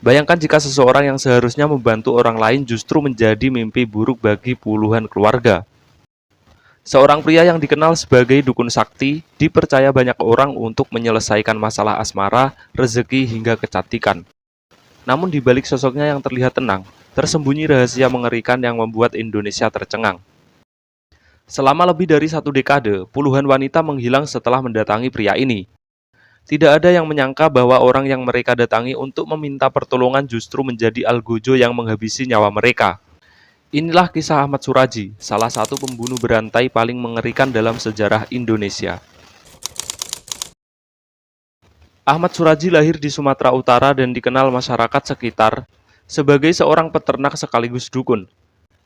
Bayangkan jika seseorang yang seharusnya membantu orang lain justru menjadi mimpi buruk bagi puluhan keluarga. Seorang pria yang dikenal sebagai dukun sakti dipercaya banyak orang untuk menyelesaikan masalah asmara, rezeki, hingga kecantikan. Namun di balik sosoknya yang terlihat tenang, tersembunyi rahasia mengerikan yang membuat Indonesia tercengang. Selama lebih dari 1 dekade, puluhan wanita menghilang setelah mendatangi pria ini. Tidak ada yang menyangka bahwa orang yang mereka datangi untuk meminta pertolongan justru menjadi algojo yang menghabisi nyawa mereka. Inilah kisah Ahmad Suraji, salah satu pembunuh berantai paling mengerikan dalam sejarah Indonesia. Ahmad Suraji lahir di Sumatera Utara dan dikenal masyarakat sekitar sebagai seorang peternak sekaligus dukun.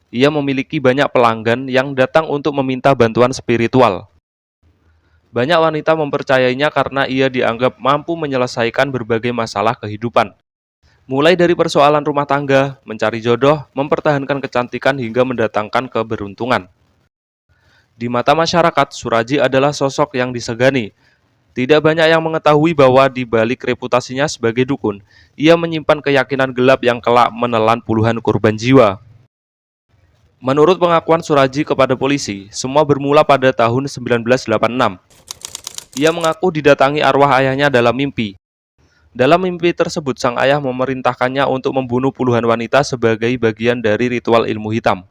Ia memiliki banyak pelanggan yang datang untuk meminta bantuan spiritual. Banyak wanita mempercayainya karena ia dianggap mampu menyelesaikan berbagai masalah kehidupan. Mulai dari persoalan rumah tangga, mencari jodoh, mempertahankan kecantikan hingga mendatangkan keberuntungan. Di mata masyarakat, Suraji adalah sosok yang disegani. Tidak banyak yang mengetahui bahwa di balik reputasinya sebagai dukun, ia menyimpan keyakinan gelap yang kelak menelan puluhan korban jiwa. Menurut pengakuan Suraji kepada polisi, semua bermula pada tahun 1986. Ia mengaku didatangi arwah ayahnya dalam mimpi. Dalam mimpi tersebut, sang ayah memerintahkannya untuk membunuh puluhan wanita sebagai bagian dari ritual ilmu hitam.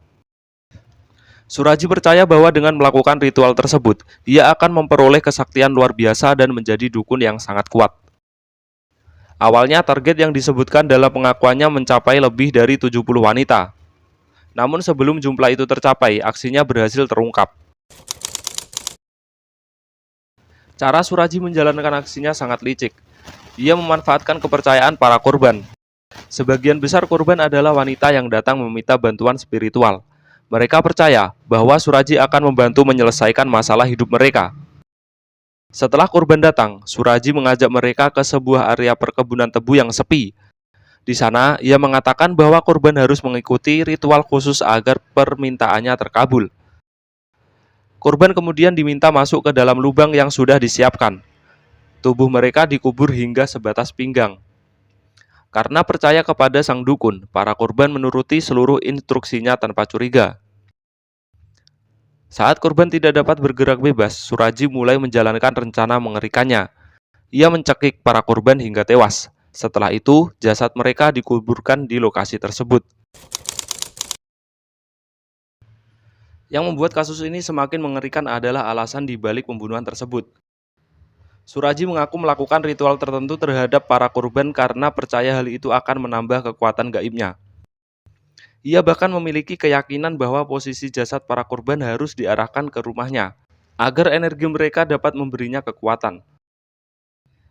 Suraji percaya bahwa dengan melakukan ritual tersebut, ia akan memperoleh kesaktian luar biasa dan menjadi dukun yang sangat kuat. Awalnya, target yang disebutkan dalam pengakuannya mencapai lebih dari 70 wanita. Namun sebelum jumlah itu tercapai, aksinya berhasil terungkap. Cara Suraji menjalankan aksinya sangat licik. Ia memanfaatkan kepercayaan para korban. Sebagian besar korban adalah wanita yang datang meminta bantuan spiritual. Mereka percaya bahwa Suraji akan membantu menyelesaikan masalah hidup mereka. Setelah korban datang, Suraji mengajak mereka ke sebuah area perkebunan tebu yang sepi. Di sana, ia mengatakan bahwa korban harus mengikuti ritual khusus agar permintaannya terkabul. Korban kemudian diminta masuk ke dalam lubang yang sudah disiapkan. Tubuh mereka dikubur hingga sebatas pinggang. Karena percaya kepada sang dukun, para korban menuruti seluruh instruksinya tanpa curiga. Saat korban tidak dapat bergerak bebas, Suraji mulai menjalankan rencana mengerikannya. Ia mencekik para korban hingga tewas. Setelah itu, jasad mereka dikuburkan di lokasi tersebut. Yang membuat kasus ini semakin mengerikan adalah alasan di balik pembunuhan tersebut. Suraji mengaku melakukan ritual tertentu terhadap para korban karena percaya hal itu akan menambah kekuatan gaibnya. Ia bahkan memiliki keyakinan bahwa posisi jasad para korban harus diarahkan ke rumahnya, agar energi mereka dapat memberinya kekuatan.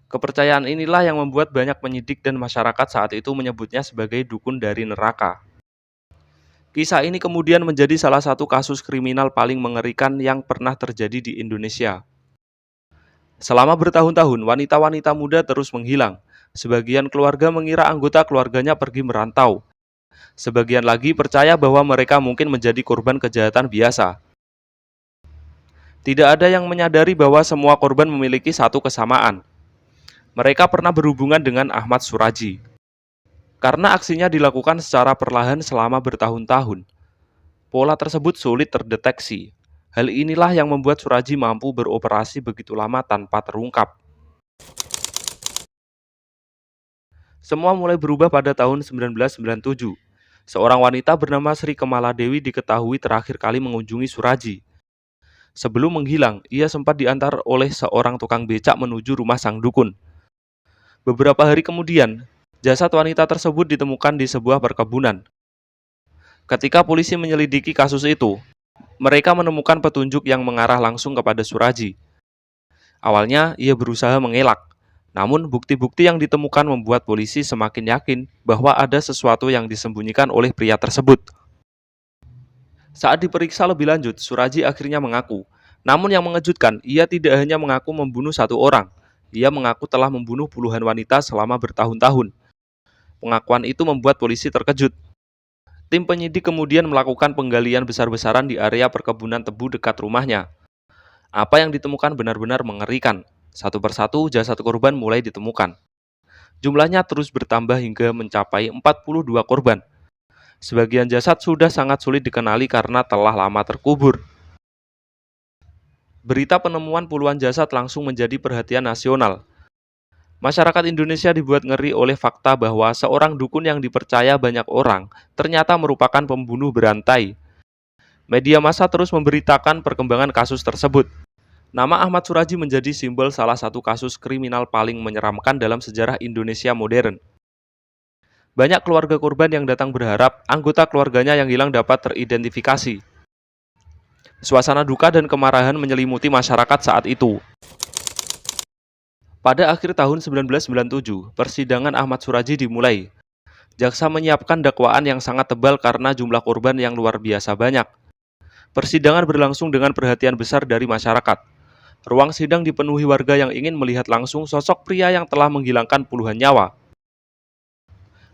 Kepercayaan inilah yang membuat banyak penyidik dan masyarakat saat itu menyebutnya sebagai dukun dari neraka. Kisah ini kemudian menjadi salah satu kasus kriminal paling mengerikan yang pernah terjadi di Indonesia. Selama bertahun-tahun, wanita-wanita muda terus menghilang. Sebagian keluarga mengira anggota keluarganya pergi merantau. Sebagian lagi percaya bahwa mereka mungkin menjadi korban kejahatan biasa. Tidak ada yang menyadari bahwa semua korban memiliki satu kesamaan. Mereka pernah berhubungan dengan Ahmad Suraji. Karena aksinya dilakukan secara perlahan selama bertahun-tahun, pola tersebut sulit terdeteksi. Hal inilah yang membuat Suraji mampu beroperasi begitu lama tanpa terungkap. Semua mulai berubah pada tahun 1997. Seorang wanita bernama Sri Kemaladewi diketahui terakhir kali mengunjungi Suraji. Sebelum menghilang, ia sempat diantar oleh seorang tukang becak menuju rumah sang dukun. Beberapa hari kemudian, jasad wanita tersebut ditemukan di sebuah perkebunan. Ketika polisi menyelidiki kasus itu, mereka menemukan petunjuk yang mengarah langsung kepada Suraji. Awalnya, ia berusaha mengelak. Namun, bukti-bukti yang ditemukan membuat polisi semakin yakin bahwa ada sesuatu yang disembunyikan oleh pria tersebut. Saat diperiksa lebih lanjut, Suraji akhirnya mengaku. Namun yang mengejutkan, ia tidak hanya mengaku membunuh satu orang. Ia mengaku telah membunuh puluhan wanita selama bertahun-tahun. Pengakuan itu membuat polisi terkejut. Tim penyidik kemudian melakukan penggalian besar-besaran di area perkebunan tebu dekat rumahnya. Apa yang ditemukan benar-benar mengerikan. Satu persatu jasad korban mulai ditemukan. Jumlahnya terus bertambah hingga mencapai 42 korban. Sebagian jasad sudah sangat sulit dikenali karena telah lama terkubur. Berita penemuan puluhan jasad langsung menjadi perhatian nasional. Masyarakat Indonesia dibuat ngeri oleh fakta bahwa seorang dukun yang dipercaya banyak orang ternyata merupakan pembunuh berantai. Media massa terus memberitakan perkembangan kasus tersebut. Nama Ahmad Suradji menjadi simbol salah satu kasus kriminal paling menyeramkan dalam sejarah Indonesia modern. Banyak keluarga korban yang datang berharap anggota keluarganya yang hilang dapat teridentifikasi. Suasana duka dan kemarahan menyelimuti masyarakat saat itu. Pada akhir tahun 1997, persidangan Ahmad Suradji dimulai. Jaksa menyiapkan dakwaan yang sangat tebal karena jumlah korban yang luar biasa banyak. Persidangan berlangsung dengan perhatian besar dari masyarakat. Ruang sidang dipenuhi warga yang ingin melihat langsung sosok pria yang telah menghilangkan puluhan nyawa.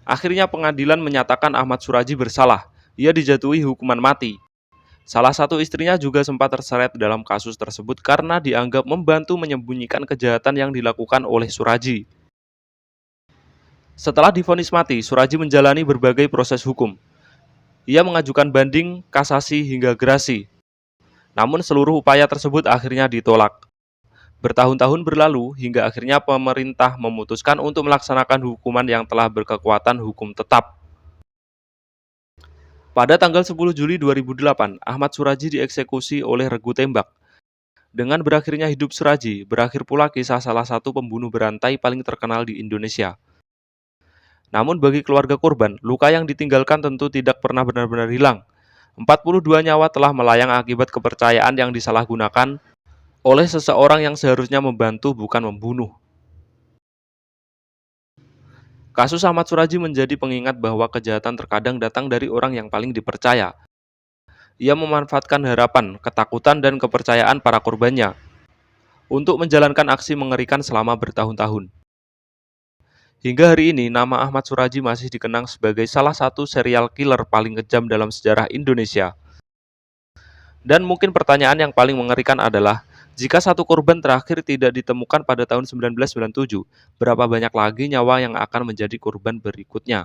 Akhirnya pengadilan menyatakan Ahmad Suradji bersalah. Ia dijatuhi hukuman mati. Salah satu istrinya juga sempat terseret dalam kasus tersebut karena dianggap membantu menyembunyikan kejahatan yang dilakukan oleh Suradji. Setelah divonis mati, Suradji menjalani berbagai proses hukum. Ia mengajukan banding, kasasi, hingga gerasi. Namun seluruh upaya tersebut akhirnya ditolak. Bertahun-tahun berlalu hingga akhirnya pemerintah memutuskan untuk melaksanakan hukuman yang telah berkekuatan hukum tetap. Pada tanggal 10 Juli 2008, Ahmad Suradji dieksekusi oleh regu tembak. Dengan berakhirnya hidup Suradji, berakhir pula kisah salah satu pembunuh berantai paling terkenal di Indonesia. Namun bagi keluarga korban, luka yang ditinggalkan tentu tidak pernah benar-benar hilang. 42 nyawa telah melayang akibat kepercayaan yang disalahgunakan oleh seseorang yang seharusnya membantu bukan membunuh. Kasus Ahmad Suradji menjadi pengingat bahwa kejahatan terkadang datang dari orang yang paling dipercaya. Ia memanfaatkan harapan, ketakutan, dan kepercayaan para korbannya untuk menjalankan aksi mengerikan selama bertahun-tahun. Hingga hari ini, nama Ahmad Suradji masih dikenang sebagai salah satu serial killer paling kejam dalam sejarah Indonesia. Dan mungkin pertanyaan yang paling mengerikan adalah, jika satu korban terakhir tidak ditemukan pada tahun 1997, berapa banyak lagi nyawa yang akan menjadi korban berikutnya?